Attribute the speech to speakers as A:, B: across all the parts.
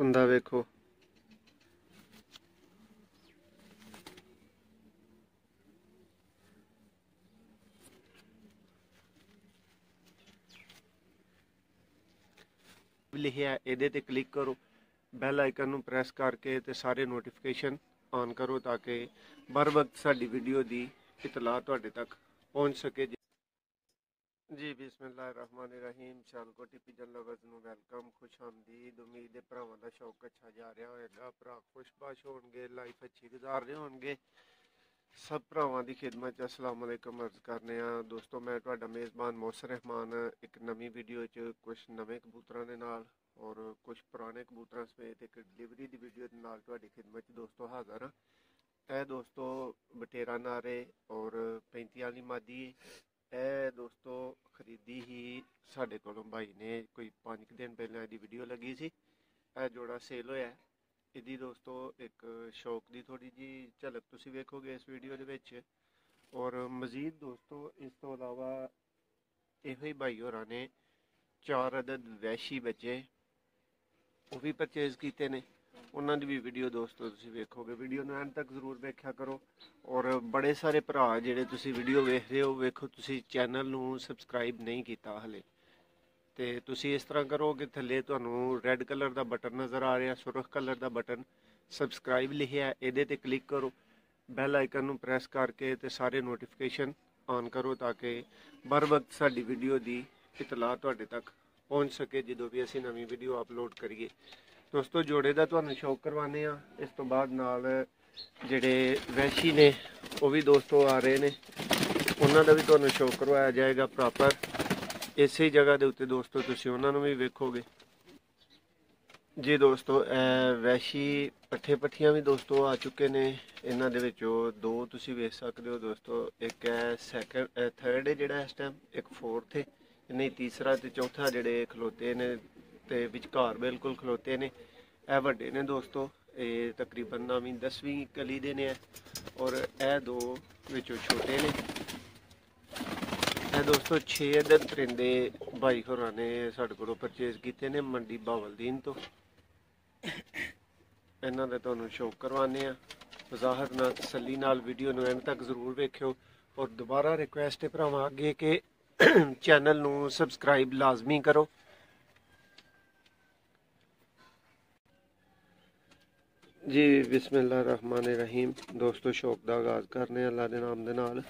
A: कुंदा वेखो। लिखिया इहदे ते क्लिक करो, बैल आइकन नूं प्रैस करके ते सारे नोटिफिकेशन ऑन करो ताकि बर वक्त साडी वीडियो दी इतला तुहाडे तक पहुँच सके। जी बिस्मिल्लाहिर्रहमानिर्रहीम। सियालकोट पिजन लवर्स नूं वैलकम, खुश आमदीद। उम्मीद है भरावां दा शौक अच्छा जा रहा होएगा, भरा खुशबाश होणगे, लाइफ अच्छी गुजार रहे होणगे। सब भरावां दी खिदमत च अस्सलाम वालेकुम अर्ज करने आ। दोस्तों मैं तुहाडा मेज़बान मोहसिन रहमान एक नवीं वीडियो च कुछ नਵੇਂ कबूतरां दे नाल और कुछ पुराने कबूतरां समेत एक डिलीवरी दी वीडियो दे नाल तुहाडी खिदमत च दोस्तों हाज़र हां। ਇਹ ਦੋਸਤੋ ਬਟੇਰਾ ਨਾਰੇ ਔਰ 35 ਵਾਲੀ ਮਾਦੀ ਇਹ ਦੋਸਤੋ ਖਰੀਦੀ ਹੀ ਸਾਡੇ ਕੋਲੋਂ ਭਾਈ ਨੇ ਕੋਈ 5 ਦਿਨ ਪਹਿਲਾਂ ਇਹਦੀ ਵੀਡੀਓ ਲੱਗੀ ਸੀ। ਇਹ ਜੋੜਾ ਸੇਲ ਹੋਇਆ। ਇਹਦੀ ਦੋਸਤੋ ਇੱਕ ਸ਼ੌਕ ਦੀ ਥੋੜੀ ਜੀ ਝਲਕ ਤੁਸੀਂ ਵੇਖੋਗੇ ਇਸ ਵੀਡੀਓ ਦੇ ਵਿੱਚ। ਔਰ ਮਜ਼ੀਦ ਦੋਸਤੋ ਇਸ ਤੋਂ ਇਲਾਵਾ ਇਹੋ ਹੀ ਭਾਈ ਹੋਰਾਂ ਨੇ 4 ਅਦਦ ਵੈਸ਼ੀ ਬੱਚੇ ਉਹ ਵੀ ਪਰਚੇਜ਼ ਕੀਤੇ ਨੇ। ਉਹਨਾਂ ਦੀ ਵੀ ਵੀਡੀਓ ਦੋਸਤੋ ਤੁਸੀਂ ਵੇਖੋਗੇ। ਵੀਡੀਓ ਨੂੰ ਐਂਡ ਤੱਕ ਜ਼ਰੂਰ ਵੇਖਿਆ ਕਰੋ। ਔਰ ਬੜੇ ਸਾਰੇ ਭਰਾ ਜਿਹੜੇ ਤੁਸੀਂ ਵੀਡੀਓ ਵੇਖ ਰਹੇ ਹੋ, ਵੇਖੋ ਤੁਸੀਂ ਚੈਨਲ ਨੂੰ ਸਬਸਕ੍ਰਾਈਬ ਨਹੀਂ ਕੀਤਾ ਹਲੇ, ਤੇ ਤੁਸੀਂ ਇਸ ਤਰ੍ਹਾਂ ਕਰੋ ਕਿ ਥੱਲੇ ਤੁਹਾਨੂੰ ਰੈੱਡ ਕਲਰ ਦਾ ਬਟਨ ਨਜ਼ਰ ਆ ਰਿਹਾ, ਸੁਰਖ ਕਲਰ ਦਾ ਬਟਨ ਸਬਸਕ੍ਰਾਈਬ ਲਿਖਿਆ, ਇਹਦੇ ਤੇ ਕਲਿੱਕ ਕਰੋ, ਬੈਲ ਆਈਕਨ ਨੂੰ ਪ੍ਰੈਸ ਕਰਕੇ ਤੇ ਸਾਰੇ ਨੋਟੀਫਿਕੇਸ਼ਨ ਔਨ ਕਰੋ ਤਾकि बर वक्त ਸਾਡੀ ਵੀਡੀਓ ਦੀ ਇਤਲਾ ਤੁਹਾਡੇ ਤੱਕ ਪਹੁੰਚ ਸਕੇ ਜਦੋਂ ਵੀ ਅਸੀਂ ਨਵੀਂ ਵੀਡੀਓ ਅਪਲੋਡ ਕਰੀਏ। ਦੋਸਤੋ ਜੋੜੇ ਦਾ ਤੁਹਾਨੂੰ ਸ਼ੌਕ ਕਰਵਾਉਂਦੇ ਆ। ਇਸ ਤੋਂ ਬਾਅਦ ਨਾਲ ਜਿਹੜੇ ਵੈਸ਼ੀ ਨੇ ਉਹ ਵੀ ਦੋਸਤੋ ਆ ਰਹੇ ਨੇ, ਉਹਨਾਂ ਦਾ ਵੀ ਤੁਹਾਨੂੰ ਸ਼ੌਕ ਕਰਵਾਇਆ ਜਾਏਗਾ ਪ੍ਰੋਪਰ ਇਸੇ ਜਗ੍ਹਾ ਦੇ ਉੱਤੇ। ਦੋਸਤੋ ਤੁਸੀਂ ਉਹਨਾਂ ਨੂੰ ਵੀ ਵੇਖੋਗੇ। ਜੀ ਦੋਸਤੋ ਵੈਸ਼ੀ ਪੱਠੇ ਪੱਠੀਆਂ ਵੀ ਦੋਸਤੋ ਆ ਚੁੱਕੇ ਨੇ। ਇਹਨਾਂ ਦੇ ਵਿੱਚੋਂ 2 ਤੁਸੀਂ ਵੇਖ ਸਕਦੇ ਹੋ ਦੋਸਤੋ। ਇੱਕ ਹੈ ਥਰਡ ਹੈ ਜਿਹੜਾ ਇਸ ਟਾਈਮ, ਇੱਕ 4th ਹੈ, ਨਹੀਂ ਤੀਸਰਾ ਤੇ ਚੌਥਾ ਜਿਹੜੇ ਖਲੋਤੇ ਨੇ ਤੇ ਵਿਚਕਾਰ ਬਿਲਕੁਲ ਖਲੋਤੇ ਨੇ ਇਹ ਵੱਡੇ ਨੇ ਦੋਸਤੋ। ਇਹ ਤਕਰੀਬਨ 9ਵੀਂ 10ਵੀਂ ਕਲੀ ਦੇ ਨੇ ਔਰ ਇਹ 2 ਵਿੱਚੋਂ ਛੋਟੇ ਨੇ। ਇਹ ਦੋਸਤੋ 6 ਅਦਦ ਪਰਿੰਦੇ ਭਾਈ ਹੋਰਾਂ ਨੇ ਸਾਡੇ ਕੋਲੋਂ ਪਰਚੇਜ਼ ਕੀਤੇ ਨੇ ਮੰਡੀ ਬਾਵਲਦੀਨ ਤੋਂ। ਇਹਨਾਂ ਦਾ ਤੁਹਾਨੂੰ ਸ਼ੌਕ ਕਰਵਾਉਂਦੇ ਆ। ਵਜ਼ਾਹਤ ਨਾਲ ਤਸੱਲੀ ਨਾਲ ਵੀਡੀਓ ਨੂੰ ਐਂਡ ਤੱਕ ਜ਼ਰੂਰ ਵੇਖਿਓ। ਔਰ ਦੁਬਾਰਾ ਰਿਕੁਐਸਟ ਹੈ ਭਰਾਵਾਂ ਅੱਗੇ ਕਿ ਚੈਨਲ ਨੂੰ ਸਬਸਕ੍ਰਾਈਬ ਲਾਜ਼ਮੀ ਕਰੋ। जी बिस्मिल्लाहिर्रहमानिर्रहीम। दोस्तों शौक का आगाज़ करने अल्लाह के नाम के नाल।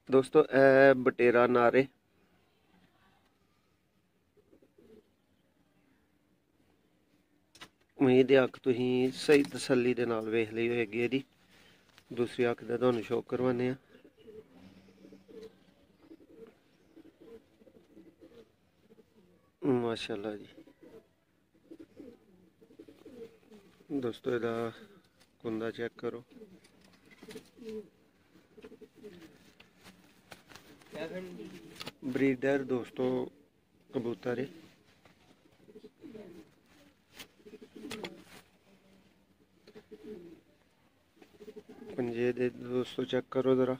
A: दोस्तों ए बटेरा नारे उम्मीद है अख तुसीं सही तसल्ली दे नाल वेख लई होएगी। इहदी दूसरी अख दा तुहानूं शौक करवाने आ। माशाअल्लाह जी दोस्तों ਇਹਦਾ ਕੁੰਦਾ ਚੈੱਕ ਕਰੋ। ब्रीडर दोस्तों कबूतर है। पंजे दे दोस्तों चेक करो जरा।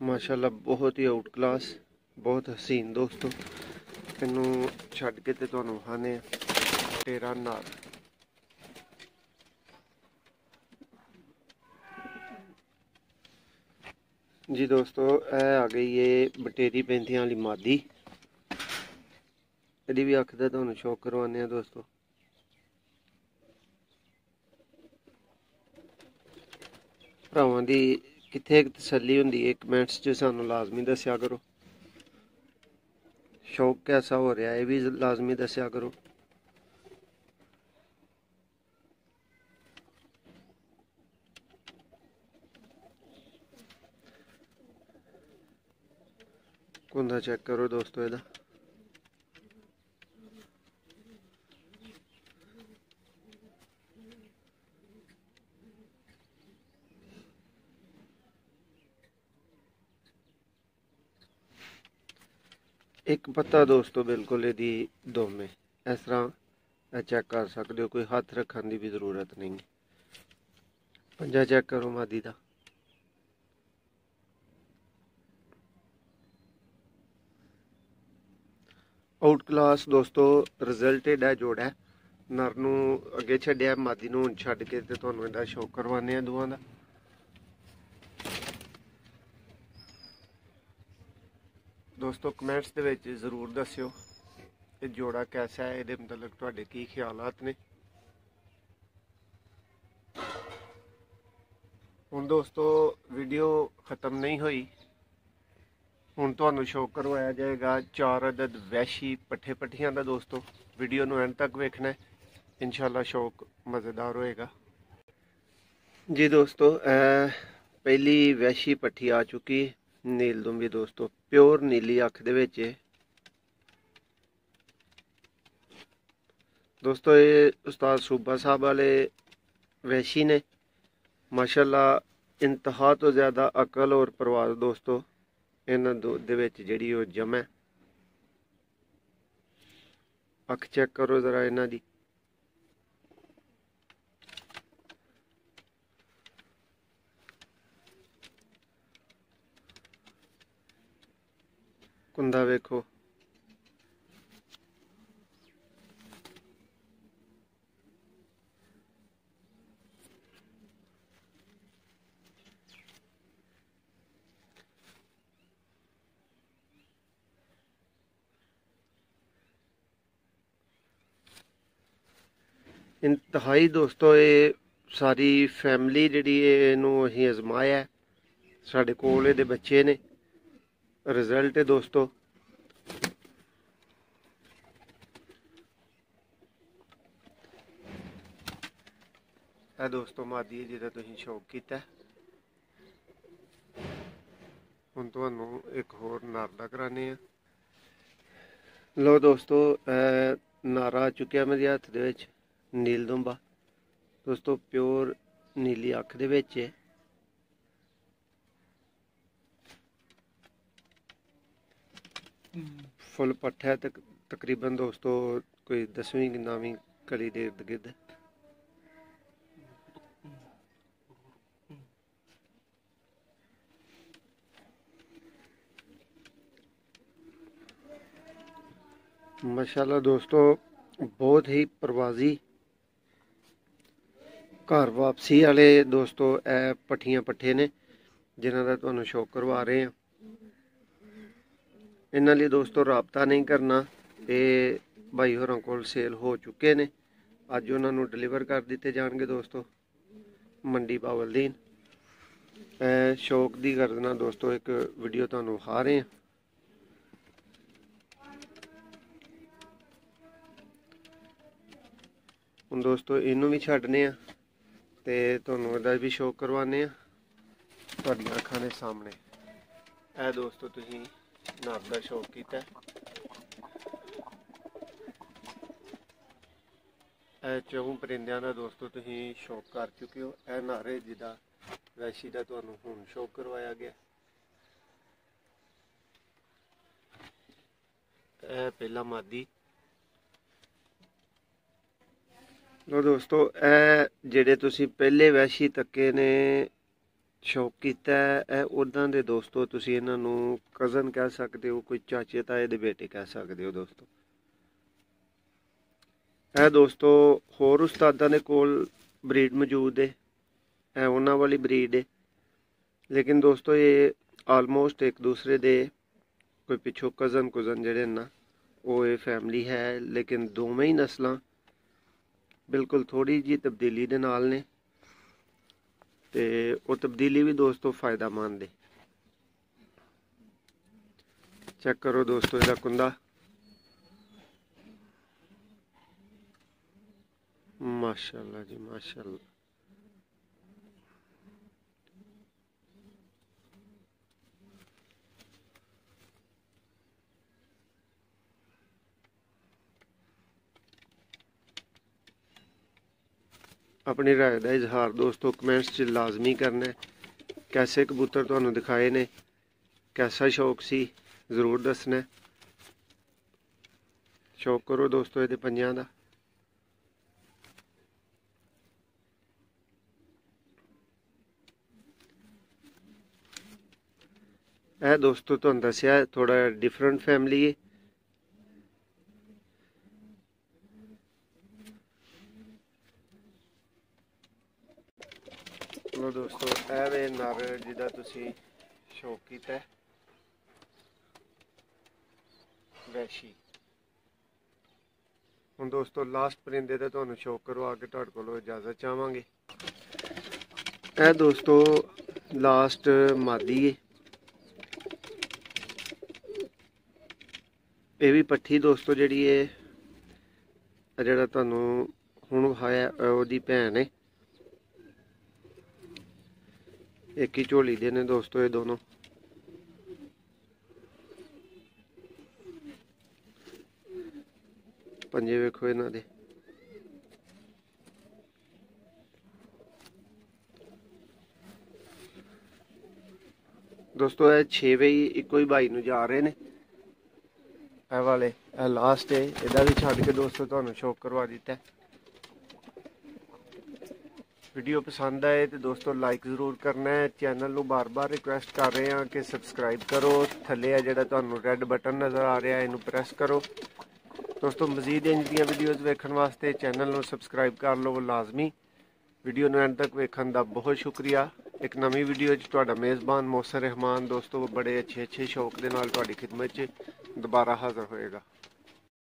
A: माशाल्लाह बहुत ही आउट क्लास, बहुत हसीन दोस्तों। इनू छड्ड के ते तुहानूं विखाने बटेरा नार। जी दोस्तों ए आ गई है बटेरी 35 वाली मादी। इहदी भी अख दा तुहानूं शौक करवाने आ दोस्तों। भरावां दी कित्थे तसल्ली हुंदी है कमेंट्स च सानूं लाजमी दस्सिया करो। शौक कैसा हो रहा है ये भी लाजमी दस्सिया करो। कुंदा चेक करो दोस्तों ਇਹਦਾ। एक पत्ता दोस्तों बिल्कुल यदि दोमे इस तरह चेक कर सकते हो, कोई हाथ रखने की भी जरूरत नहीं। पंजा चेक करो मादी का। आउट क्लास दोस्तों रिजल्ट एडा जोड़ा है। नर नू अगे छड्डिया, मादी नू हुण छड्ड के ते तुहानू इहदा शो करवाने आ दोवां दा। दोस्तों कमेंट्स दे विच जरूर दस्सिओ ये जोड़ा कैसा है, इहदे मतलब तुहाडे की ख्यालात ने। हुण दोस्तों वीडियो ख़त्म नहीं हुई, हुण तुहानू शो करवाया जाएगा 4 अदद वैशी पट्ठे पट्ठियां दा। दोस्तों वीडियो नू एंड तक वेखना है, इंशाल्लाह शौक मज़ेदार होएगा जी। दोस्तों पहली वैशी पट्ठी आ चुकी नील दुंबी। दोस्तों प्योर नीली अख दे विच। दोस्तों ये उस्ताद सूबा साहब वाले वैशी ने, माशाल्लाह इंतहा तो ज़्यादा अकल और परवाज़ दोस्तों इन्हां दे विच जिहड़ी ओह जमै। अख चेक करो ज़रा इन्हां दी। कुंदा वेखो, इंतहाई दोस्तों ये सारी फैमिली जिहड़ी इहनूं असीं अजमाया, साडे कोल इहदे बच्चे ने। रिजल्ट है दोस्तों है दोस्तों मादी जिहदा तुसीं शौक कीता। हुण तुहानूं एक होर नर दा कराने आ। लो दोस्तों नारा आ चुकिया मेरे हत्थ दे विच, नील दुंबा। दोस्तों प्योर नीली अख दे विच है। फुल पट्ठा है तकरीबन दोस्तों कोई 10वीं 9वीं कली दे इर्द गिर्द। माशाल्लाह दोस्तों बहुत ही परवाजी घर वापसी वाले दोस्तों ए पट्ठियां पट्ठे ने जिन्हां दा तुहानूं शौक करवा रहे हैं। इन्हां लई दोस्तों राबता नहीं करना, ये भाई होरां कोल सेल हो चुके ने। अज उन्हां नूं डिलीवर कर दिते जाणगे दोस्तों मंडी बावलदीन। शौक दी गर्ज नाल दोस्तों एक वीडियो तुहानूं विखा रहे हैं। हुण दोस्तों इनू भी छड्डने आ ते तुहानूं इहदा भी शौक करवाने आ तुहाडीआं अखां दे सामने। ए दोस्तों तुसीं नर दा शौक कीता, ए चौं परिंदिआं दा दोस्तों तुसीं शौक कर चुके हो। ए नर है जिहदा वैशी दा तुहानूं हुण शौक करवाया गया। ए पहला मादी। लो दोस्तों ए जिहड़े तुसीं पहले वैशी तक्के ने शौक कीता है, उदां दे दोस्तों तुसीं इन्हां नूं कज़न कह सकदे हो, कोई चाचे ताए दे बेटे कह सकदे हो दोस्तों। ਇਹ ਦੋਸਤੋ ਹੋਰ ਉਸਤਾਦਾਂ ਦੇ ਕੋਲ ਬਰੀਡ ਮੌਜੂਦ ਹੈ, ਇਹ ਉਹਨਾਂ ਵਾਲੀ ਬਰੀਡ ਹੈ। ਲੇਕਿਨ ਦੋਸਤੋ ਇਹ ਆਲਮੋਸਟ ਇੱਕ ਦੂਸਰੇ ਦੇ ਕੋਈ ਪਿੱਛੋਂ ਕਜ਼ਨ ਜਿਹੜੇ ਨਾ ਉਹ ਇਹ ਫੈਮਿਲੀ ਹੈ। ਲੇਕਿਨ ਦੋਵੇਂ ਹੀ ਨਸਲਾਂ ਬਿਲਕੁਲ ਥੋੜੀ ਜਿਹੀ ਤਬਦੀਲੀ ਦੇ ਨਾਲ ਨੇ ਤੇ ਉਹ ਤਬਦੀਲੀ ਵੀ ਦੋਸਤੋ ਫਾਇਦਾਮੰਦ ਹੈ। ਚੈੱਕ ਕਰੋ ਦੋਸਤੋ ਇਹਦਾ ਕੁੰਦਾ, माशाल्लाह जी माशाल्लाह। अपनी राय का इजहार दोस्तों कमेंट्स च लाजमी करना है। कैसे कबूतर तुहानूं दिखाए ने, कैसा शौक सी जरूर दसना। शौक करो दोस्तों ये पंजां दा। ਇਹ ਦੋਸਤੋ ਤੁਹਾਨੂੰ ਦੱਸਿਆ ਥੋੜਾ ਡਿਫਰੈਂਟ ਫੈਮਿਲੀ ਹੈ। ਲੋ ਦੋਸਤੋ ਇਹ ਵੇ ਨਰ ਜਿਹਦਾ ਤੁਸੀਂ ਸ਼ੌਕ ਕੀਤਾ ਵੈਸ਼ੀ। ਹੁਣ ਦੋਸਤੋ ਲਾਸਟ ਪਰਿੰਦੇ ਤੇ ਤੁਹਾਨੂੰ ਸ਼ੌਕ ਕਰਵਾ ਕੇ ਤੁਹਾਡੇ ਕੋਲੋਂ ਇਜਾਜ਼ਤ ਚਾਹਾਂਗੇ। ਇਹ ਦੋਸਤੋ ਲਾਸਟ ਮਾਦੀ ਹੈ। ਇਹ ਵੀ ਪੱਠੀ ਦੋਸਤੋ ਜਿਹੜੀ ਹੈ ਜਿਹੜਾ ਤੁਹਾਨੂੰ ਹੁਣ ਵਿਖਾਇਆ ਉਹਦੀ ਭੈਣ ਹੈ। ਇੱਕ ਹੀ ਝੋਲੀ ਦੇ ਨੇ ਦੋਸਤੋ ਇਹ ਦੋਨੋਂ। पंजे वेखो इन्हां दे। दोस्तों ये 6 वही इको ही भाई नूं जा रहे ने। ए वाले ए लास्ट है, इहदा भी छड्ड के दोस्तों तुहानूं शौक करवा दिता है। वीडियो पसंद आए तो दोस्तों लाइक जरूर करना है। चैनल नूं बार बार रिक्वेस्ट कर रहे हैं कि सबसक्राइब करो। थल्ले आ जिहड़ा तुहानूं रैड बटन नज़र आ रहा है इनू प्रेस करो। दोस्तों मजीद इंज दी वीडियोज़ वेखण वास्ते चैनल नूं सबसक्राइब कर लो लाजमी। वीडियो नूं एंड तक वेखण दा बहुत शुक्रिया। एक नवी वीडियो च तुहाडा मेज़बान मोहसिन रहमान दोस्तों बड़े अच्छे शौक दे नाल तुहाडी खिदमत च दोबारा हाज़र होएगा।